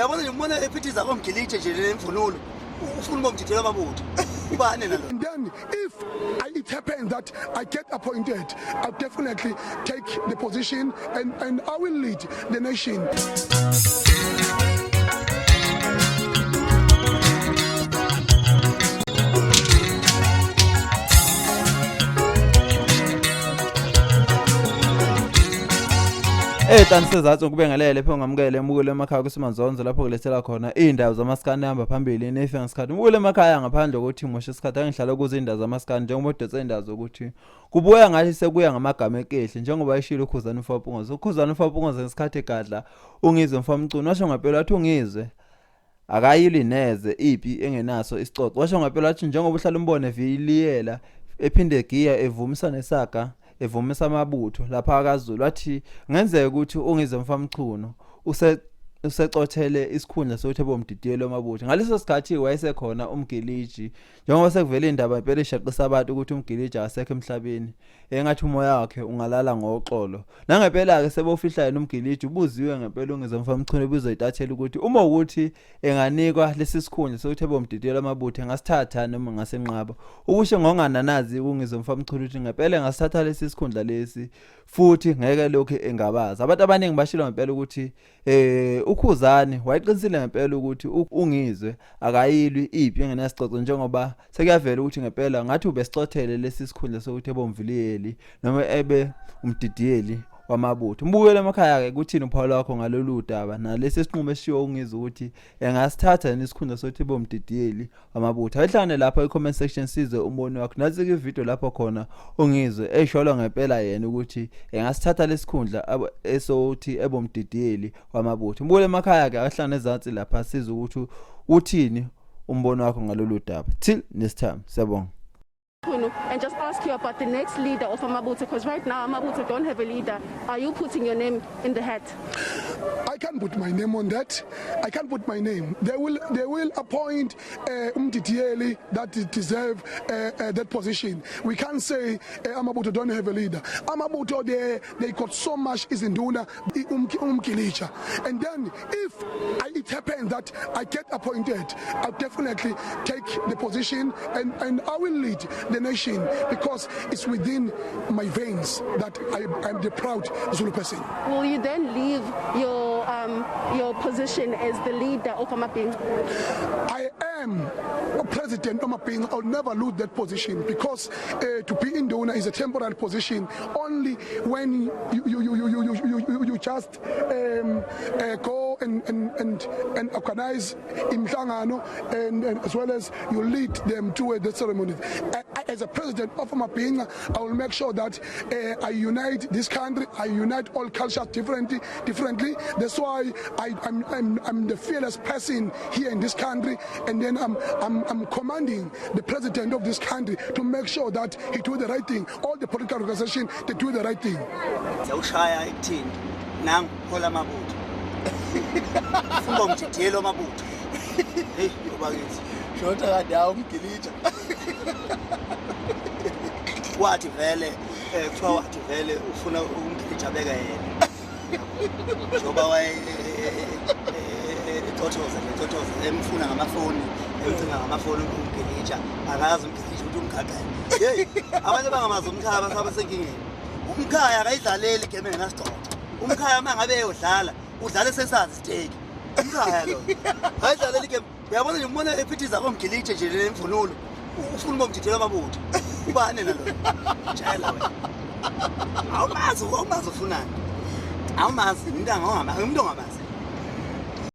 uyabona nje umbona ephithiza komgilitshe nje lemvunulo ufuna bomdidiyeli wamabutho ubani nalo. And then if it happens that I get appointed, I'll definitely take the position and I will lead the nation. Tani sizathu ukubengelele phe ngamukele emukule emakhaya kuSimanzonzo lapho kulethela khona indawo zamaskandi ehamba phambili nefika ngesikhathi. Umukule emakhaya ngaphandle kokuthi ngimoshe isikhathi angihlala kuzo indawo zamaskandi njengoba udetse indawo zokuthi kubuya ngathi sekuya ngamagama ekehle njengoba ishilo uKhuzani uFapungoze. uKhuzani uFapungoze ngesikhathi egadla ungizwe mfamculo washo ngempela wathi ungizwe akayili neze ipi engenaso isicoco. Washo ngempela wathi njengoba uhlala umbone viliyela ephinde egiya evumisa nesaga evumisa amabutho lapha akaZulu wathi ngenzeka ukuthi ungizwe mfamculo usecothele isikhundla sokuthi bomdidiyeli wamabutho. Ngaleso sikhathi wayesekhona umgiliji njengoba sekuvela indaba impela ishaqisa abantu ukuthi umgiliji asekho emhlabeni engathi umoya wakhe ungalala ngoxolo. Nangempela ke sebofihla yena umgiliji ubuziwe ngempela ungizwe mfamculo ubuzoyitathela ukuthi uma ukuthi enganikwa lesi sikhundla sokuthi bomdidiyeli wamabutho ngasithatha noma ngasenqaba. Ukusho ngongananazi ungizwe mfamculo ukuthi ngempela ngasithatha lesi sikhundla lesi futhi ngeke lokho engabaza. Abantu abaningi bashilo ngempela ukuthi uKhuzani wayeqinisile ngempela ukuthi ungizwe akayilwi ipi engenasicoco njengoba sekuyavela ukuthi ngempela ngathi ubesicothele lesi sikhundla sokuthi bomviliyeli noma ebe umdidiyeli wamabutho. Mbukele emakhaya ke kuthini uphawu lakho ngalolu daba nalesi sinqumo eshiwo ungizwe ukuthi engasithatha nesikhundla sokuthi bomdidiyeli wamabutho. Ayihlane lapha e-comment section size umbono wakho nazi ke video lapho khona ungizwe eshola ngempela yena ukuthi engasithatha lesikhundla esokuthi ebomdidiyeli wamabutho. Mbukele emakhaya ke ahlane ezantsi lapha size ukuthi uthini umbono wakho ngalolu daba. Till next time, siyabonga. And just ask you about the next leader of Amabutho, because right now Amabutho don't have a leader. Are you putting your name in the hat? I can't put my name on that. I can't put my name. They will appoint Mdidiyeli that deserve that position. We can't say Amabutho don't have a leader. Amabutho they got so much is in Duna umgilitsha. And then if it happens that I get appointed, I'll definitely take the position and I will lead the nation because it's within my veins that I'm the proud Zulu person. Will you then leave your position as the leader of Amaping? I am a president of Amaping. I'll never lose that position because to be in Dona is a temporary position. Only when you just go and organize imhlangano and as well as you lead them to the ceremony. As a president of Amaping, I will make sure that I unite this country. I unite all cultures differently. That's why I'm the fearless person here in this country, and then I'm commanding the president of this country to make sure that he do the right thing. All the political organization they do the right thing. Zawushaya ekuthini nang hola mabutho. Ufuna umdidiyeli wamabutho. Hey yobakithi. Shota kade awumgilitsha. Wathi vele kuthiwa wathi vele ufuna umgilitsha beka yena. Njoba waye Tothoza emfuna ngamafoni emcinga ngamafoni umgilitsha akazi umgilitsha ukuthi umkhakha. Hey abanye bangamazi umkhaya basaba senkingeni. Umkhaya akayidlaleli game engenasicoco. Umkhaya mangabe eyodlala udlala sesazi stake. Umkhaya lo ayidlaleli game. Uyabona nje umbona ephithiza komgilitshe nje lemvunulo ufuna bomdidiyeli wamabutho ubani nalo. Tshela wena awumazi ufunani awumazi umuntu ongamazi